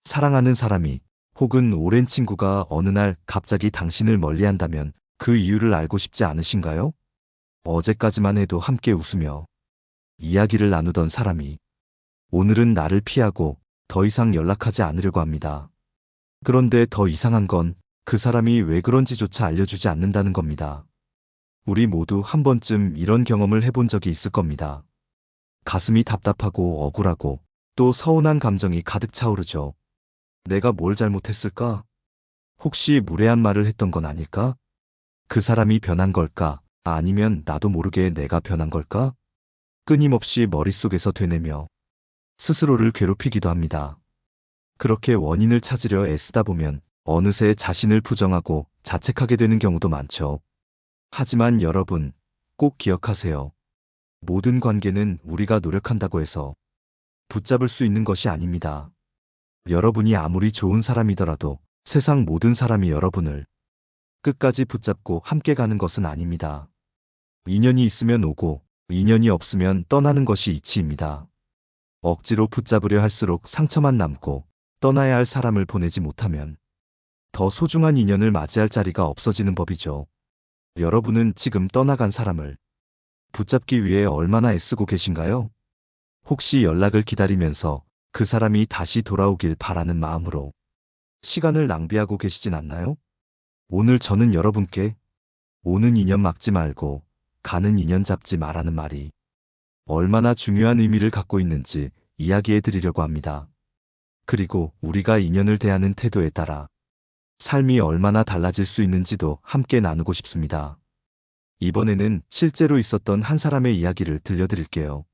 사랑하는 사람이 혹은 오랜 친구가 어느 날 갑자기 당신을 멀리한다면 그 이유를 알고 싶지 않으신가요? 어제까지만 해도 함께 웃으며 이야기를 나누던 사람이 오늘은 나를 피하고 더 이상 연락하지 않으려고 합니다. 그런데 더 이상한 건 그 사람이 왜 그런지조차 알려주지 않는다는 겁니다. 우리 모두 한 번쯤 이런 경험을 해본 적이 있을 겁니다. 가슴이 답답하고 억울하고 또 서운한 감정이 가득 차오르죠. 내가 뭘 잘못했을까? 혹시 무례한 말을 했던 건 아닐까? 그 사람이 변한 걸까? 아니면 나도 모르게 내가 변한 걸까? 끊임없이 머릿속에서 되뇌며 스스로를 괴롭히기도 합니다. 그렇게 원인을 찾으려 애쓰다 보면 어느새 자신을 부정하고 자책하게 되는 경우도 많죠. 하지만 여러분, 꼭 기억하세요. 모든 관계는 우리가 노력한다고 해서 붙잡을 수 있는 것이 아닙니다. 여러분이 아무리 좋은 사람이더라도 세상 모든 사람이 여러분을 끝까지 붙잡고 함께 가는 것은 아닙니다. 인연이 있으면 오고 인연이 없으면 떠나는 것이 이치입니다. 억지로 붙잡으려 할수록 상처만 남고 떠나야 할 사람을 보내지 못하면 더 소중한 인연을 맞이할 자리가 없어지는 법이죠. 여러분은 지금 떠나간 사람을 붙잡기 위해 얼마나 애쓰고 계신가요? 혹시 연락을 기다리면서 그 사람이 다시 돌아오길 바라는 마음으로 시간을 낭비하고 계시진 않나요? 오늘 저는 여러분께 오는 인연 막지 말고 가는 인연 잡지 말라는 말이 얼마나 중요한 의미를 갖고 있는지 이야기해 드리려고 합니다. 그리고 우리가 인연을 대하는 태도에 따라 삶이 얼마나 달라질 수 있는지도 함께 나누고 싶습니다. 이번에는 실제로 있었던 한 사람의 이야기를 들려드릴게요.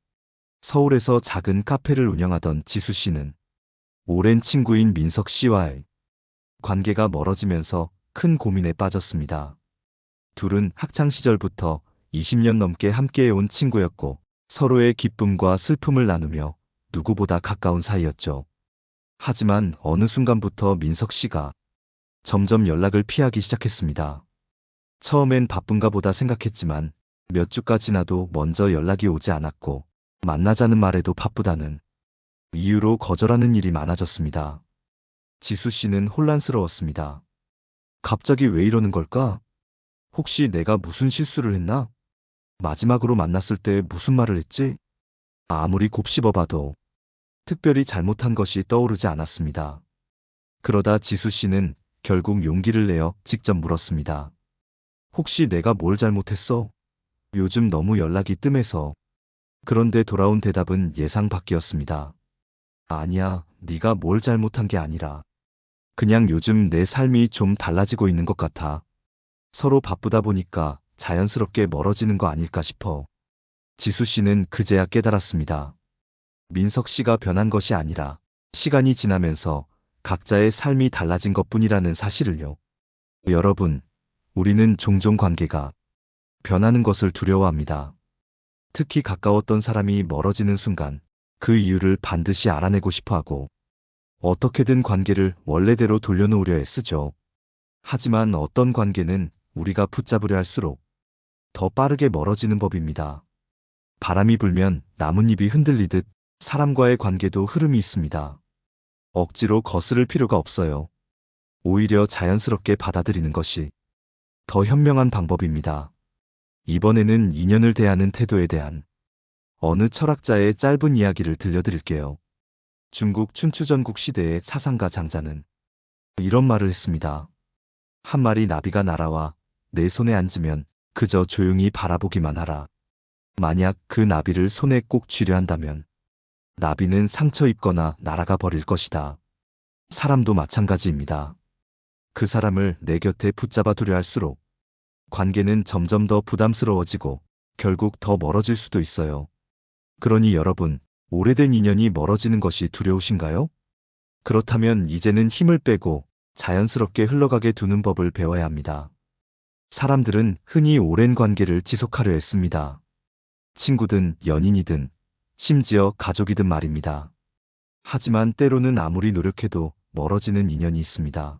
서울에서 작은 카페를 운영하던 지수 씨는 오랜 친구인 민석 씨와의 관계가 멀어지면서 큰 고민에 빠졌습니다. 둘은 학창 시절부터 20년 넘게 함께해온 친구였고 서로의 기쁨과 슬픔을 나누며 누구보다 가까운 사이였죠. 하지만 어느 순간부터 민석 씨가 점점 연락을 피하기 시작했습니다. 처음엔 바쁜가 보다 생각했지만 몇 주가 지나도 먼저 연락이 오지 않았고 만나자는 말에도 바쁘다는 이유로 거절하는 일이 많아졌습니다. 지수 씨는 혼란스러웠습니다. 갑자기 왜 이러는 걸까? 혹시 내가 무슨 실수를 했나? 마지막으로 만났을 때 무슨 말을 했지? 아무리 곱씹어봐도 특별히 잘못한 것이 떠오르지 않았습니다. 그러다 지수 씨는 결국 용기를 내어 직접 물었습니다. 혹시 내가 뭘 잘못했어? 요즘 너무 연락이 뜸해서. 그런데 돌아온 대답은 예상 밖이었습니다. 아니야, 네가 뭘 잘못한 게 아니라 그냥 요즘 내 삶이 좀 달라지고 있는 것 같아. 서로 바쁘다 보니까 자연스럽게 멀어지는 거 아닐까 싶어. 지수 씨는 그제야 깨달았습니다. 민석 씨가 변한 것이 아니라 시간이 지나면서 각자의 삶이 달라진 것뿐이라는 사실을요. 여러분, 우리는 종종 관계가 변하는 것을 두려워합니다. 특히 가까웠던 사람이 멀어지는 순간 그 이유를 반드시 알아내고 싶어 하고 어떻게든 관계를 원래대로 돌려놓으려 애쓰죠. 하지만 어떤 관계는 우리가 붙잡으려 할수록 더 빠르게 멀어지는 법입니다. 바람이 불면 나뭇잎이 흔들리듯 사람과의 관계도 흐름이 있습니다. 억지로 거스를 필요가 없어요. 오히려 자연스럽게 받아들이는 것이 더 현명한 방법입니다. 이번에는 인연을 대하는 태도에 대한 어느 철학자의 짧은 이야기를 들려드릴게요. 중국 춘추전국 시대의 사상가 장자는 이런 말을 했습니다. 한 마리 나비가 날아와 내 손에 앉으면 그저 조용히 바라보기만 하라. 만약 그 나비를 손에 꼭 쥐려 한다면 나비는 상처 입거나 날아가 버릴 것이다. 사람도 마찬가지입니다. 그 사람을 내 곁에 붙잡아 두려 할수록 관계는 점점 더 부담스러워지고 결국 더 멀어질 수도 있어요. 그러니 여러분, 오래된 인연이 멀어지는 것이 두려우신가요? 그렇다면 이제는 힘을 빼고 자연스럽게 흘러가게 두는 법을 배워야 합니다. 사람들은 흔히 오랜 관계를 지속하려 했습니다. 친구든 연인이든 심지어 가족이든 말입니다. 하지만 때로는 아무리 노력해도 멀어지는 인연이 있습니다.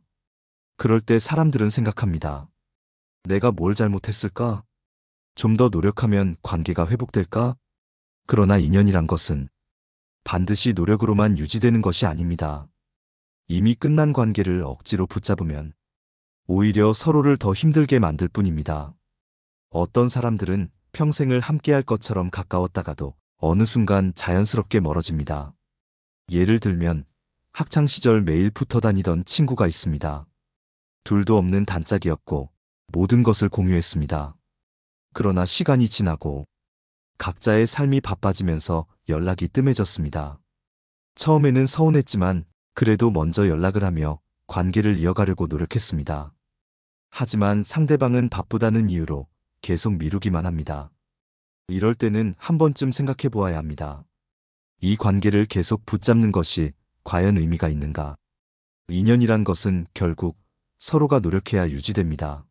그럴 때 사람들은 생각합니다. 내가 뭘 잘못했을까? 좀 더 노력하면 관계가 회복될까? 그러나 인연이란 것은 반드시 노력으로만 유지되는 것이 아닙니다. 이미 끝난 관계를 억지로 붙잡으면 오히려 서로를 더 힘들게 만들 뿐입니다. 어떤 사람들은 평생을 함께할 것처럼 가까웠다가도 어느 순간 자연스럽게 멀어집니다. 예를 들면 학창 시절 매일 붙어 다니던 친구가 있습니다. 둘도 없는 단짝이었고 모든 것을 공유했습니다. 그러나 시간이 지나고 각자의 삶이 바빠지면서 연락이 뜸해졌습니다. 처음에는 서운했지만 그래도 먼저 연락을 하며 관계를 이어가려고 노력했습니다. 하지만 상대방은 바쁘다는 이유로 계속 미루기만 합니다. 이럴 때는 한 번쯤 생각해 보아야 합니다. 이 관계를 계속 붙잡는 것이 과연 의미가 있는가? 인연이란 것은 결국 서로가 노력해야 유지됩니다.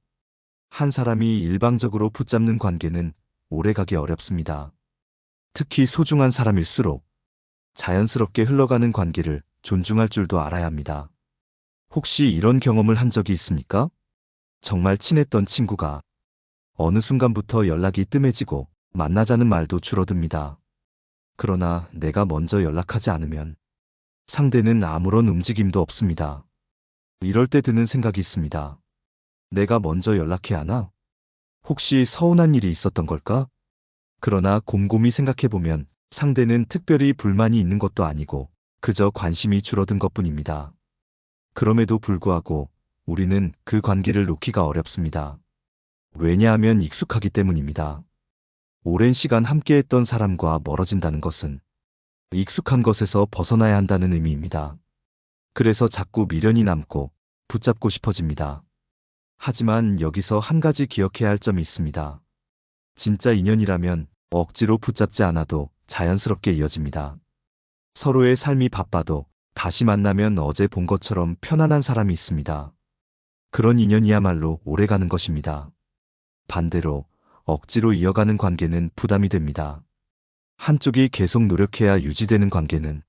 한 사람이 일방적으로 붙잡는 관계는 오래가기 어렵습니다. 특히 소중한 사람일수록 자연스럽게 흘러가는 관계를 존중할 줄도 알아야 합니다. 혹시 이런 경험을 한 적이 있습니까? 정말 친했던 친구가 어느 순간부터 연락이 뜸해지고 만나자는 말도 줄어듭니다. 그러나 내가 먼저 연락하지 않으면 상대는 아무런 움직임도 없습니다. 이럴 때 드는 생각이 있습니다. 내가 먼저 연락해야 하나? 혹시 서운한 일이 있었던 걸까? 그러나 곰곰이 생각해보면 상대는 특별히 불만이 있는 것도 아니고 그저 관심이 줄어든 것뿐입니다. 그럼에도 불구하고 우리는 그 관계를 놓기가 어렵습니다. 왜냐하면 익숙하기 때문입니다. 오랜 시간 함께했던 사람과 멀어진다는 것은 익숙한 것에서 벗어나야 한다는 의미입니다. 그래서 자꾸 미련이 남고 붙잡고 싶어집니다. 하지만 여기서 한 가지 기억해야 할 점이 있습니다. 진짜 인연이라면 억지로 붙잡지 않아도 자연스럽게 이어집니다. 서로의 삶이 바빠도 다시 만나면 어제 본 것처럼 편안한 사람이 있습니다. 그런 인연이야말로 오래가는 것입니다. 반대로 억지로 이어가는 관계는 부담이 됩니다. 한쪽이 계속 노력해야 유지되는 관계는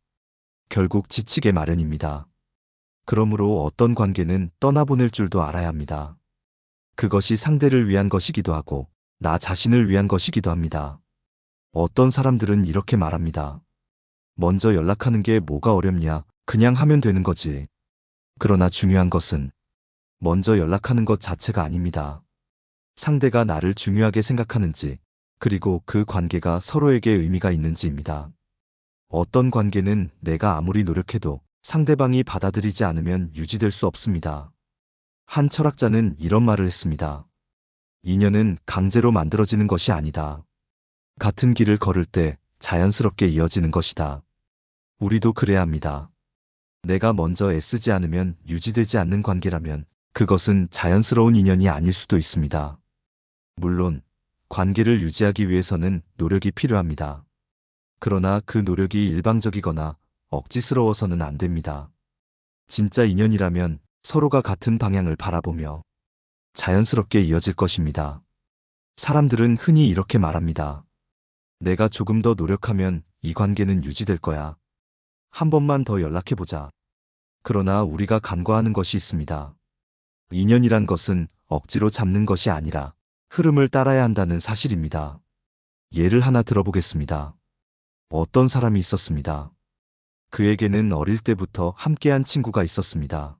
결국 지치게 마련입니다. 그러므로 어떤 관계는 떠나보낼 줄도 알아야 합니다. 그것이 상대를 위한 것이기도 하고 나 자신을 위한 것이기도 합니다. 어떤 사람들은 이렇게 말합니다. 먼저 연락하는 게 뭐가 어렵냐? 그냥 하면 되는 거지. 그러나 중요한 것은 먼저 연락하는 것 자체가 아닙니다. 상대가 나를 중요하게 생각하는지, 그리고 그 관계가 서로에게 의미가 있는지입니다. 어떤 관계는 내가 아무리 노력해도 상대방이 받아들이지 않으면 유지될 수 없습니다. 한 철학자는 이런 말을 했습니다. 인연은 강제로 만들어지는 것이 아니다. 같은 길을 걸을 때 자연스럽게 이어지는 것이다. 우리도 그래야 합니다. 내가 먼저 애쓰지 않으면 유지되지 않는 관계라면 그것은 자연스러운 인연이 아닐 수도 있습니다. 물론 관계를 유지하기 위해서는 노력이 필요합니다. 그러나 그 노력이 일방적이거나 억지스러워서는 안 됩니다. 진짜 인연이라면 서로가 같은 방향을 바라보며 자연스럽게 이어질 것입니다. 사람들은 흔히 이렇게 말합니다. 내가 조금 더 노력하면 이 관계는 유지될 거야. 한 번만 더 연락해보자. 그러나 우리가 간과하는 것이 있습니다. 인연이란 것은 억지로 잡는 것이 아니라 흐름을 따라야 한다는 사실입니다. 예를 하나 들어보겠습니다. 어떤 사람이 있었습니다. 그에게는 어릴 때부터 함께한 친구가 있었습니다.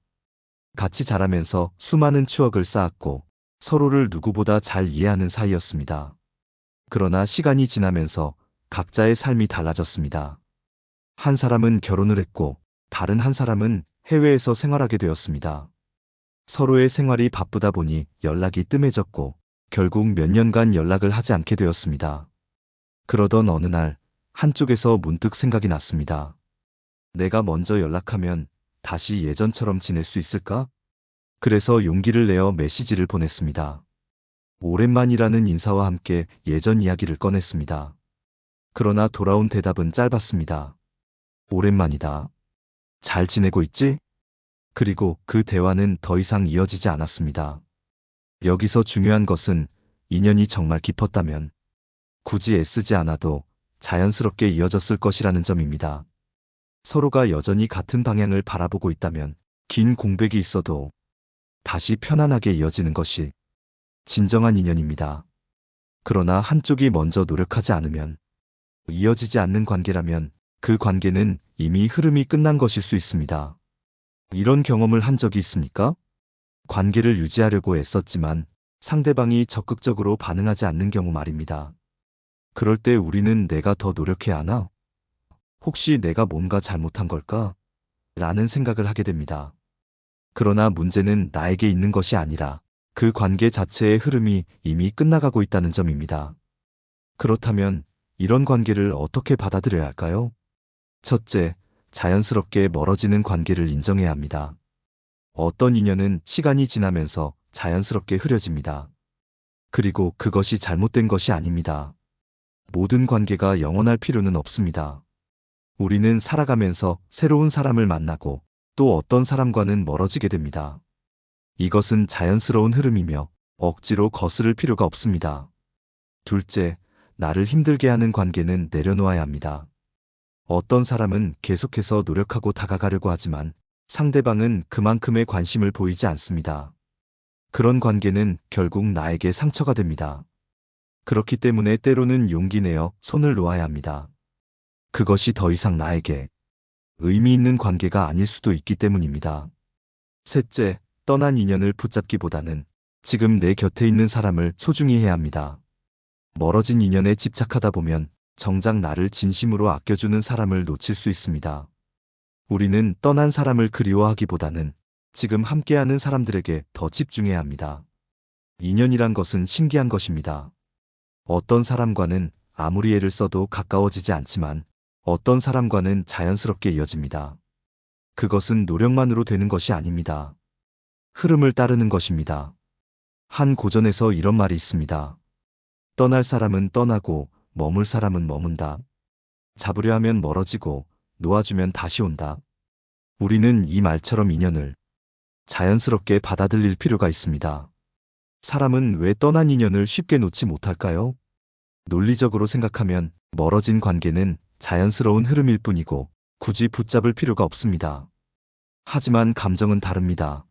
같이 자라면서 수많은 추억을 쌓았고 서로를 누구보다 잘 이해하는 사이였습니다. 그러나 시간이 지나면서 각자의 삶이 달라졌습니다. 한 사람은 결혼을 했고 다른 한 사람은 해외에서 생활하게 되었습니다. 서로의 생활이 바쁘다 보니 연락이 뜸해졌고 결국 몇 년간 연락을 하지 않게 되었습니다. 그러던 어느 날 한쪽에서 문득 생각이 났습니다. 내가 먼저 연락하면 다시 예전처럼 지낼 수 있을까? 그래서 용기를 내어 메시지를 보냈습니다. 오랜만이라는 인사와 함께 예전 이야기를 꺼냈습니다. 그러나 돌아온 대답은 짧았습니다. 오랜만이다. 잘 지내고 있지? 그리고 그 대화는 더 이상 이어지지 않았습니다. 여기서 중요한 것은 인연이 정말 깊었다면 굳이 애쓰지 않아도 자연스럽게 이어졌을 것이라는 점입니다. 서로가 여전히 같은 방향을 바라보고 있다면 긴 공백이 있어도 다시 편안하게 이어지는 것이 진정한 인연입니다. 그러나 한쪽이 먼저 노력하지 않으면 이어지지 않는 관계라면 그 관계는 이미 흐름이 끝난 것일 수 있습니다. 이런 경험을 한 적이 있습니까? 관계를 유지하려고 애썼지만 상대방이 적극적으로 반응하지 않는 경우 말입니다. 그럴 때 우리는 내가 더 노력해야 하나? 혹시 내가 뭔가 잘못한 걸까? 라는 생각을 하게 됩니다. 그러나 문제는 나에게 있는 것이 아니라 그 관계 자체의 흐름이 이미 끝나가고 있다는 점입니다. 그렇다면 이런 관계를 어떻게 받아들여야 할까요? 첫째, 자연스럽게 멀어지는 관계를 인정해야 합니다. 어떤 인연은 시간이 지나면서 자연스럽게 흐려집니다. 그리고 그것이 잘못된 것이 아닙니다. 모든 관계가 영원할 필요는 없습니다. 우리는 살아가면서 새로운 사람을 만나고 또 어떤 사람과는 멀어지게 됩니다. 이것은 자연스러운 흐름이며 억지로 거스를 필요가 없습니다. 둘째, 나를 힘들게 하는 관계는 내려놓아야 합니다. 어떤 사람은 계속해서 노력하고 다가가려고 하지만 상대방은 그만큼의 관심을 보이지 않습니다. 그런 관계는 결국 나에게 상처가 됩니다. 그렇기 때문에 때로는 용기 내어 손을 놓아야 합니다. 그것이 더 이상 나에게 의미 있는 관계가 아닐 수도 있기 때문입니다. 셋째, 떠난 인연을 붙잡기보다는 지금 내 곁에 있는 사람을 소중히 해야 합니다. 멀어진 인연에 집착하다 보면 정작 나를 진심으로 아껴주는 사람을 놓칠 수 있습니다. 우리는 떠난 사람을 그리워하기보다는 지금 함께하는 사람들에게 더 집중해야 합니다. 인연이란 것은 신기한 것입니다. 어떤 사람과는 아무리 애를 써도 가까워지지 않지만 어떤 사람과는 자연스럽게 이어집니다. 그것은 노력만으로 되는 것이 아닙니다. 흐름을 따르는 것입니다. 한 고전에서 이런 말이 있습니다. 떠날 사람은 떠나고 머물 사람은 머문다. 잡으려 하면 멀어지고 놓아주면 다시 온다. 우리는 이 말처럼 인연을 자연스럽게 받아들일 필요가 있습니다. 사람은 왜 떠난 인연을 쉽게 놓지 못할까요? 논리적으로 생각하면 멀어진 관계는 자연스러운 흐름일 뿐이고 굳이 붙잡을 필요가 없습니다. 하지만 감정은 다릅니다.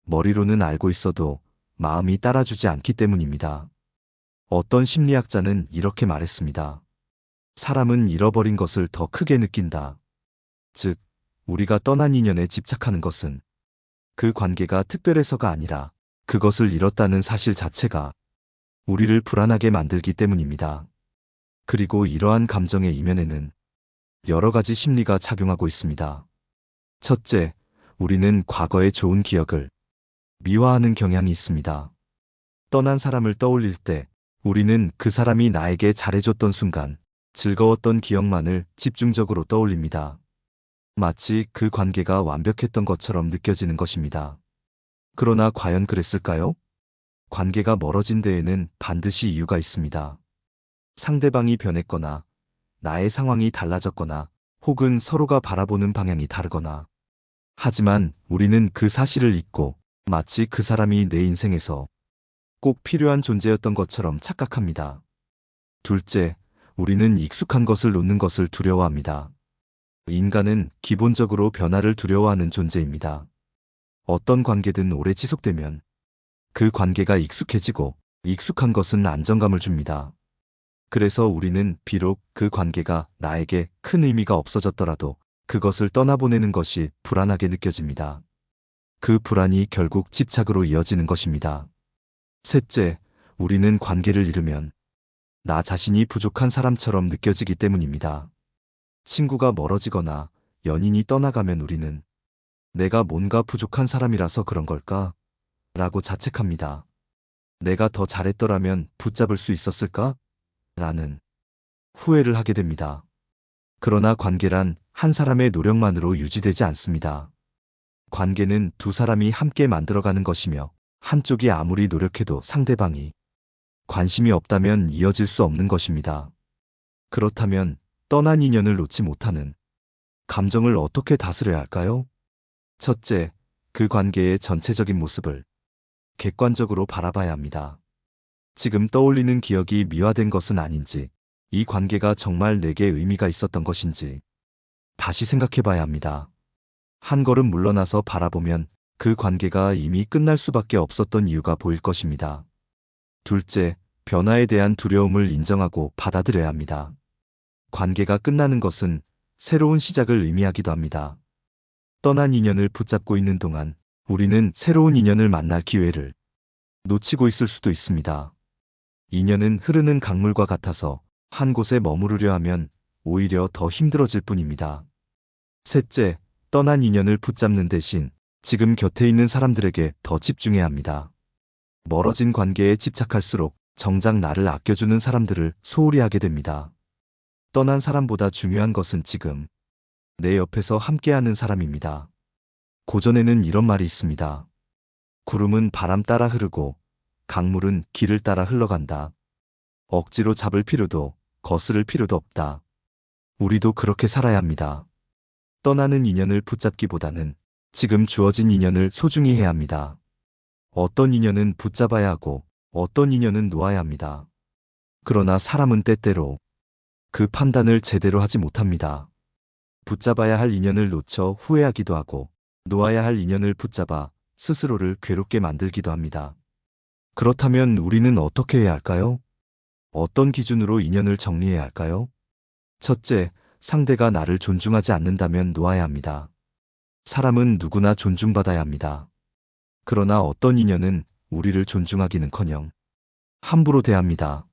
머리로는 알고 있어도 마음이 따라주지 않기 때문입니다. 어떤 심리학자는 이렇게 말했습니다. 사람은 잃어버린 것을 더 크게 느낀다. 즉, 우리가 떠난 인연에 집착하는 것은 그 관계가 특별해서가 아니라 그것을 잃었다는 사실 자체가 우리를 불안하게 만들기 때문입니다. 그리고 이러한 감정의 이면에는 여러 가지 심리가 작용하고 있습니다. 첫째, 우리는 과거의 좋은 기억을 미화하는 경향이 있습니다. 떠난 사람을 떠올릴 때 우리는 그 사람이 나에게 잘해줬던 순간, 즐거웠던 기억만을 집중적으로 떠올립니다. 마치 그 관계가 완벽했던 것처럼 느껴지는 것입니다. 그러나 과연 그랬을까요? 관계가 멀어진 데에는 반드시 이유가 있습니다. 상대방이 변했거나, 나의 상황이 달라졌거나, 혹은 서로가 바라보는 방향이 다르거나. 하지만 우리는 그 사실을 잊고 마치 그 사람이 내 인생에서 꼭 필요한 존재였던 것처럼 착각합니다. 둘째, 우리는 익숙한 것을 놓는 것을 두려워합니다. 인간은 기본적으로 변화를 두려워하는 존재입니다. 어떤 관계든 오래 지속되면 그 관계가 익숙해지고 익숙한 것은 안정감을 줍니다. 그래서 우리는 비록 그 관계가 나에게 큰 의미가 없어졌더라도 그것을 떠나보내는 것이 불안하게 느껴집니다. 그 불안이 결국 집착으로 이어지는 것입니다. 셋째, 우리는 관계를 잃으면 나 자신이 부족한 사람처럼 느껴지기 때문입니다. 친구가 멀어지거나 연인이 떠나가면 우리는 내가 뭔가 부족한 사람이라서 그런 걸까? 라고 자책합니다. 내가 더 잘했더라면 붙잡을 수 있었을까? 라는 후회를 하게 됩니다. 그러나 관계란 한 사람의 노력만으로 유지되지 않습니다. 관계는 두 사람이 함께 만들어가는 것이며 한쪽이 아무리 노력해도 상대방이 관심이 없다면 이어질 수 없는 것입니다. 그렇다면 떠난 인연을 놓지 못하는 감정을 어떻게 다스려야 할까요? 첫째, 그 관계의 전체적인 모습을 객관적으로 바라봐야 합니다. 지금 떠올리는 기억이 미화된 것은 아닌지, 이 관계가 정말 내게 의미가 있었던 것인지 다시 생각해 봐야 합니다. 한 걸음 물러나서 바라보면 그 관계가 이미 끝날 수밖에 없었던 이유가 보일 것입니다. 둘째, 변화에 대한 두려움을 인정하고 받아들여야 합니다. 관계가 끝나는 것은 새로운 시작을 의미하기도 합니다. 떠난 인연을 붙잡고 있는 동안 우리는 새로운 인연을 만날 기회를 놓치고 있을 수도 있습니다. 인연은 흐르는 강물과 같아서 한 곳에 머무르려 하면 오히려 더 힘들어질 뿐입니다. 셋째, 떠난 인연을 붙잡는 대신 지금 곁에 있는 사람들에게 더 집중해야 합니다. 멀어진 관계에 집착할수록 정작 나를 아껴주는 사람들을 소홀히 하게 됩니다. 떠난 사람보다 중요한 것은 지금 내 옆에서 함께하는 사람입니다. 고전에는 이런 말이 있습니다. 구름은 바람 따라 흐르고 강물은 길을 따라 흘러간다. 억지로 잡을 필요도 거스를 필요도 없다. 우리도 그렇게 살아야 합니다. 떠나는 인연을 붙잡기보다는 지금 주어진 인연을 소중히 해야 합니다. 어떤 인연은 붙잡아야 하고 어떤 인연은 놓아야 합니다. 그러나 사람은 때때로 그 판단을 제대로 하지 못합니다. 붙잡아야 할 인연을 놓쳐 후회하기도 하고 놓아야 할 인연을 붙잡아 스스로를 괴롭게 만들기도 합니다. 그렇다면 우리는 어떻게 해야 할까요? 어떤 기준으로 인연을 정리해야 할까요? 첫째, 상대가 나를 존중하지 않는다면 놓아야 합니다. 사람은 누구나 존중받아야 합니다. 그러나 어떤 인연은 우리를 존중하기는커녕 함부로 대합니다.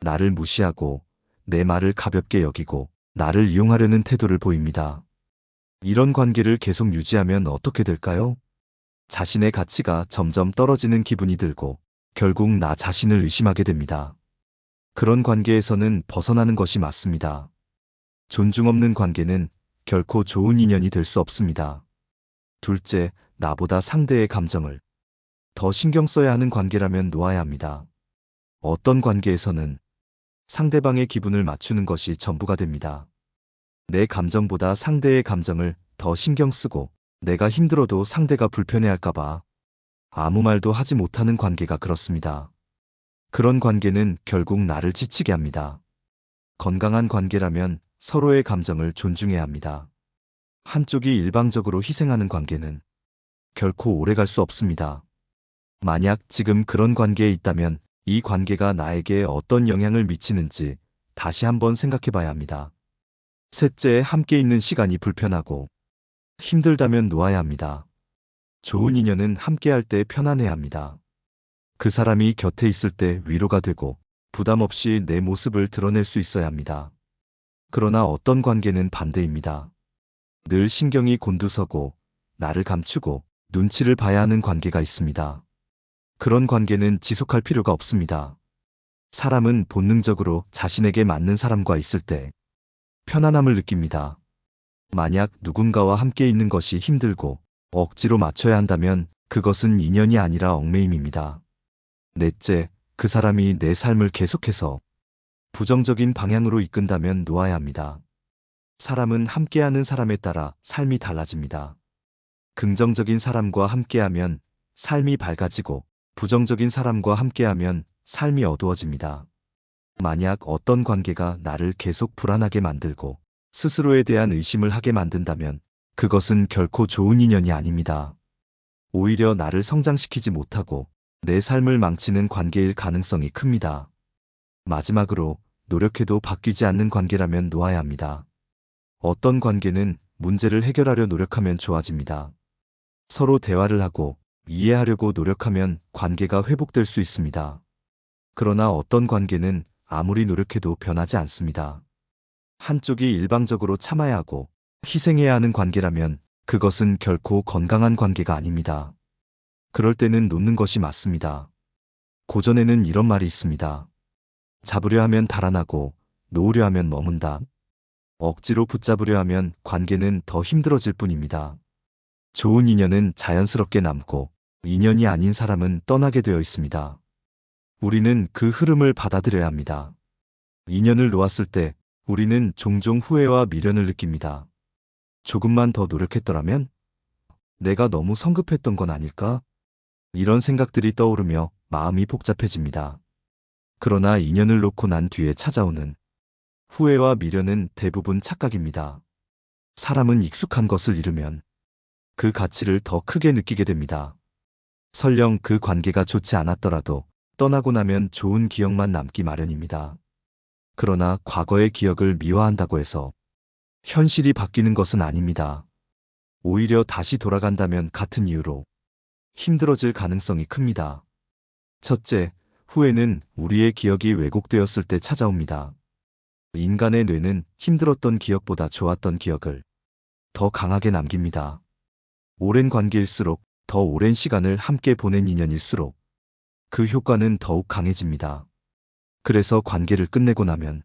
나를 무시하고 내 말을 가볍게 여기고 나를 이용하려는 태도를 보입니다. 이런 관계를 계속 유지하면 어떻게 될까요? 자신의 가치가 점점 떨어지는 기분이 들고 결국 나 자신을 의심하게 됩니다. 그런 관계에서는 벗어나는 것이 맞습니다. 존중 없는 관계는 결코 좋은 인연이 될 수 없습니다. 둘째, 나보다 상대의 감정을 더 신경 써야 하는 관계라면 놓아야 합니다. 어떤 관계에서는 상대방의 기분을 맞추는 것이 전부가 됩니다. 내 감정보다 상대의 감정을 더 신경 쓰고 내가 힘들어도 상대가 불편해할까봐 아무 말도 하지 못하는 관계가 그렇습니다. 그런 관계는 결국 나를 지치게 합니다. 건강한 관계라면 서로의 감정을 존중해야 합니다. 한쪽이 일방적으로 희생하는 관계는 결코 오래갈 수 없습니다. 만약 지금 그런 관계에 있다면 이 관계가 나에게 어떤 영향을 미치는지 다시 한번 생각해 봐야 합니다. 셋째, 함께 있는 시간이 불편하고 힘들다면 놓아야 합니다. 좋은 인연은 함께할 때 편안해야 합니다. 그 사람이 곁에 있을 때 위로가 되고 부담 없이 내 모습을 드러낼 수 있어야 합니다. 그러나 어떤 관계는 반대입니다. 늘 신경이 곤두서고 나를 감추고 눈치를 봐야 하는 관계가 있습니다. 그런 관계는 지속할 필요가 없습니다. 사람은 본능적으로 자신에게 맞는 사람과 있을 때 편안함을 느낍니다. 만약 누군가와 함께 있는 것이 힘들고 억지로 맞춰야 한다면 그것은 인연이 아니라 얽매임입니다. 넷째, 그 사람이 내 삶을 계속해서 부정적인 방향으로 이끈다면 놓아야 합니다. 사람은 함께하는 사람에 따라 삶이 달라집니다. 긍정적인 사람과 함께하면 삶이 밝아지고 부정적인 사람과 함께하면 삶이 어두워집니다. 만약 어떤 관계가 나를 계속 불안하게 만들고 스스로에 대한 의심을 하게 만든다면 그것은 결코 좋은 인연이 아닙니다. 오히려 나를 성장시키지 못하고 내 삶을 망치는 관계일 가능성이 큽니다. 마지막으로 노력해도 바뀌지 않는 관계라면 놓아야 합니다. 어떤 관계는 문제를 해결하려 노력하면 좋아집니다. 서로 대화를 하고 이해하려고 노력하면 관계가 회복될 수 있습니다. 그러나 어떤 관계는 아무리 노력해도 변하지 않습니다. 한쪽이 일방적으로 참아야 하고 희생해야 하는 관계라면 그것은 결코 건강한 관계가 아닙니다. 그럴 때는 놓는 것이 맞습니다. 고전에는 이런 말이 있습니다. 잡으려 하면 달아나고 놓으려 하면 머문다. 억지로 붙잡으려 하면 관계는 더 힘들어질 뿐입니다. 좋은 인연은 자연스럽게 남고 인연이 아닌 사람은 떠나게 되어 있습니다. 우리는 그 흐름을 받아들여야 합니다. 인연을 놓았을 때 우리는 종종 후회와 미련을 느낍니다. 조금만 더 노력했더라면? 내가 너무 성급했던 건 아닐까? 이런 생각들이 떠오르며 마음이 복잡해집니다. 그러나 인연을 놓고 난 뒤에 찾아오는 후회와 미련은 대부분 착각입니다. 사람은 익숙한 것을 잃으면 그 가치를 더 크게 느끼게 됩니다. 설령 그 관계가 좋지 않았더라도 떠나고 나면 좋은 기억만 남기 마련입니다. 그러나 과거의 기억을 미화한다고 해서 현실이 바뀌는 것은 아닙니다. 오히려 다시 돌아간다면 같은 이유로 힘들어질 가능성이 큽니다. 첫째, 후회는 우리의 기억이 왜곡되었을 때 찾아옵니다. 인간의 뇌는 힘들었던 기억보다 좋았던 기억을 더 강하게 남깁니다. 오랜 관계일수록, 더 오랜 시간을 함께 보낸 인연일수록 그 효과는 더욱 강해집니다. 그래서 관계를 끝내고 나면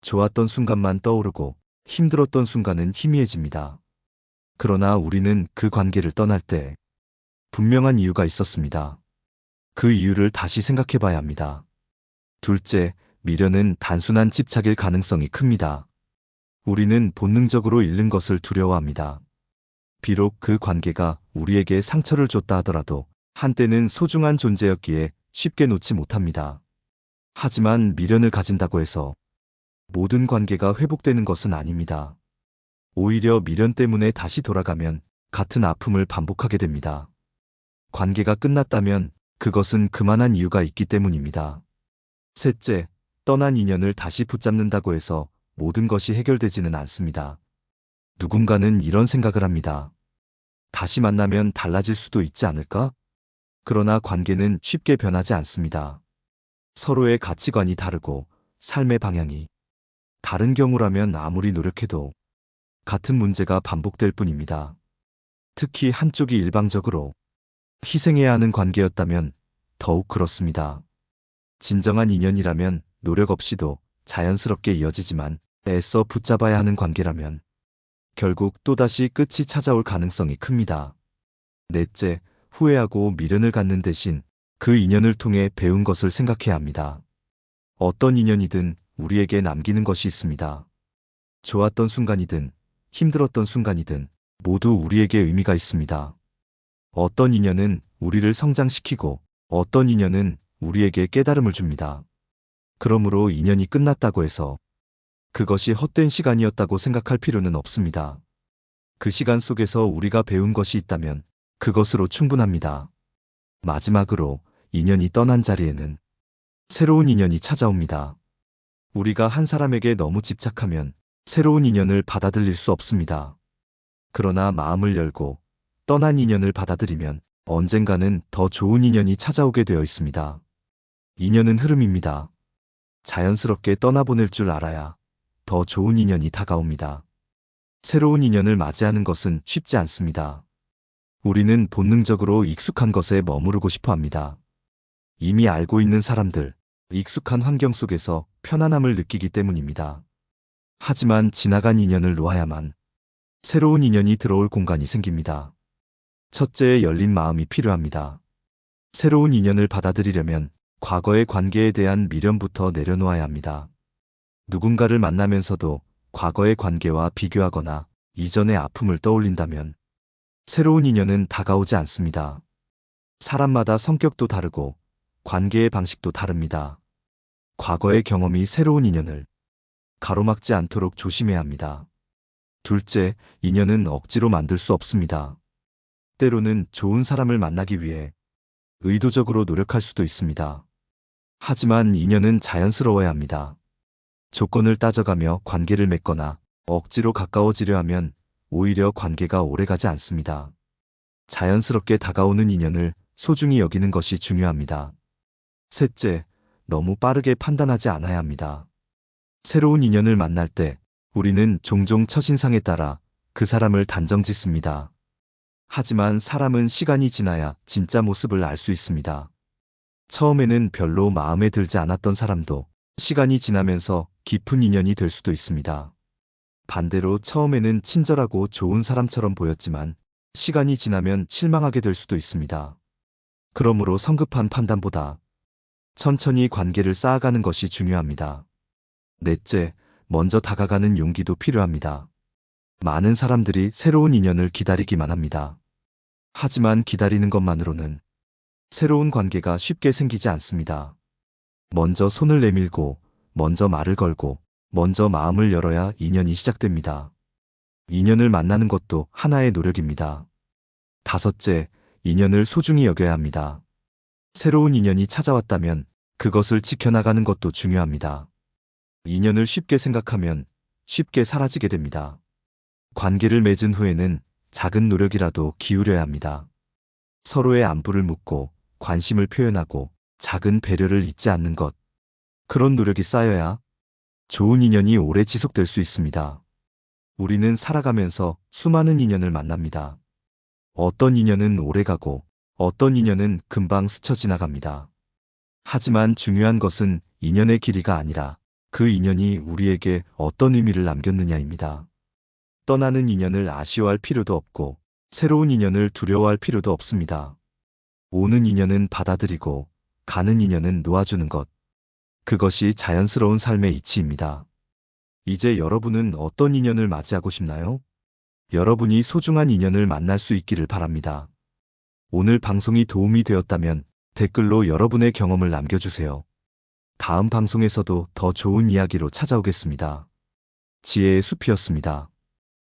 좋았던 순간만 떠오르고 힘들었던 순간은 희미해집니다. 그러나 우리는 그 관계를 떠날 때 분명한 이유가 있었습니다. 그 이유를 다시 생각해 봐야 합니다. 둘째, 미련은 단순한 집착일 가능성이 큽니다. 우리는 본능적으로 잃는 것을 두려워합니다. 비록 그 관계가 우리에게 상처를 줬다 하더라도 한때는 소중한 존재였기에 쉽게 놓지 못합니다. 하지만 미련을 가진다고 해서 모든 관계가 회복되는 것은 아닙니다. 오히려 미련 때문에 다시 돌아가면 같은 아픔을 반복하게 됩니다. 관계가 끝났다면 그것은 그만한 이유가 있기 때문입니다. 셋째, 떠난 인연을 다시 붙잡는다고 해서 모든 것이 해결되지는 않습니다. 누군가는 이런 생각을 합니다. 다시 만나면 달라질 수도 있지 않을까? 그러나 관계는 쉽게 변하지 않습니다. 서로의 가치관이 다르고 삶의 방향이 다른 경우라면 아무리 노력해도 같은 문제가 반복될 뿐입니다. 특히 한쪽이 일방적으로 희생해야 하는 관계였다면 더욱 그렇습니다. 진정한 인연이라면 노력 없이도 자연스럽게 이어지지만 애써 붙잡아야 하는 관계라면 결국 또다시 끝이 찾아올 가능성이 큽니다. 넷째, 후회하고 미련을 갖는 대신 그 인연을 통해 배운 것을 생각해야 합니다. 어떤 인연이든 우리에게 남기는 것이 있습니다. 좋았던 순간이든 힘들었던 순간이든 모두 우리에게 의미가 있습니다. 어떤 인연은 우리를 성장시키고 어떤 인연은 우리에게 깨달음을 줍니다. 그러므로 인연이 끝났다고 해서 그것이 헛된 시간이었다고 생각할 필요는 없습니다. 그 시간 속에서 우리가 배운 것이 있다면 그것으로 충분합니다. 마지막으로 인연이 떠난 자리에는 새로운 인연이 찾아옵니다. 우리가 한 사람에게 너무 집착하면 새로운 인연을 받아들일 수 없습니다. 그러나 마음을 열고 떠난 인연을 받아들이면 언젠가는 더 좋은 인연이 찾아오게 되어 있습니다. 인연은 흐름입니다. 자연스럽게 떠나보낼 줄 알아야 더 좋은 인연이 다가옵니다. 새로운 인연을 맞이하는 것은 쉽지 않습니다. 우리는 본능적으로 익숙한 것에 머무르고 싶어 합니다. 이미 알고 있는 사람들, 익숙한 환경 속에서 편안함을 느끼기 때문입니다. 하지만 지나간 인연을 놓아야만 새로운 인연이 들어올 공간이 생깁니다. 첫째, 열린 마음이 필요합니다. 새로운 인연을 받아들이려면 과거의 관계에 대한 미련부터 내려놓아야 합니다. 누군가를 만나면서도 과거의 관계와 비교하거나 이전의 아픔을 떠올린다면 새로운 인연은 다가오지 않습니다. 사람마다 성격도 다르고 관계의 방식도 다릅니다. 과거의 경험이 새로운 인연을 가로막지 않도록 조심해야 합니다. 둘째, 인연은 억지로 만들 수 없습니다. 때로는 좋은 사람을 만나기 위해 의도적으로 노력할 수도 있습니다. 하지만 인연은 자연스러워야 합니다. 조건을 따져가며 관계를 맺거나 억지로 가까워지려 하면 오히려 관계가 오래가지 않습니다. 자연스럽게 다가오는 인연을 소중히 여기는 것이 중요합니다. 셋째, 너무 빠르게 판단하지 않아야 합니다. 새로운 인연을 만날 때 우리는 종종 첫인상에 따라 그 사람을 단정 짓습니다. 하지만 사람은 시간이 지나야 진짜 모습을 알 수 있습니다. 처음에는 별로 마음에 들지 않았던 사람도 시간이 지나면서 깊은 인연이 될 수도 있습니다. 반대로 처음에는 친절하고 좋은 사람처럼 보였지만 시간이 지나면 실망하게 될 수도 있습니다. 그러므로 성급한 판단보다 천천히 관계를 쌓아가는 것이 중요합니다. 넷째, 먼저 다가가는 용기도 필요합니다. 많은 사람들이 새로운 인연을 기다리기만 합니다. 하지만 기다리는 것만으로는 새로운 관계가 쉽게 생기지 않습니다. 먼저 손을 내밀고, 먼저 말을 걸고, 먼저 마음을 열어야 인연이 시작됩니다. 인연을 만나는 것도 하나의 노력입니다. 다섯째, 인연을 소중히 여겨야 합니다. 새로운 인연이 찾아왔다면 그것을 지켜나가는 것도 중요합니다. 인연을 쉽게 생각하면 쉽게 사라지게 됩니다. 관계를 맺은 후에는 작은 노력이라도 기울여야 합니다. 서로의 안부를 묻고 관심을 표현하고 작은 배려를 잊지 않는 것. 그런 노력이 쌓여야 좋은 인연이 오래 지속될 수 있습니다. 우리는 살아가면서 수많은 인연을 만납니다. 어떤 인연은 오래가고 어떤 인연은 금방 스쳐 지나갑니다. 하지만 중요한 것은 인연의 길이가 아니라 그 인연이 우리에게 어떤 의미를 남겼느냐입니다. 떠나는 인연을 아쉬워할 필요도 없고 새로운 인연을 두려워할 필요도 없습니다. 오는 인연은 받아들이고 가는 인연은 놓아주는 것. 그것이 자연스러운 삶의 이치입니다. 이제 여러분은 어떤 인연을 맞이하고 싶나요? 여러분이 소중한 인연을 만날 수 있기를 바랍니다. 오늘 방송이 도움이 되었다면 댓글로 여러분의 경험을 남겨주세요. 다음 방송에서도 더 좋은 이야기로 찾아오겠습니다. 지혜의 숲이었습니다.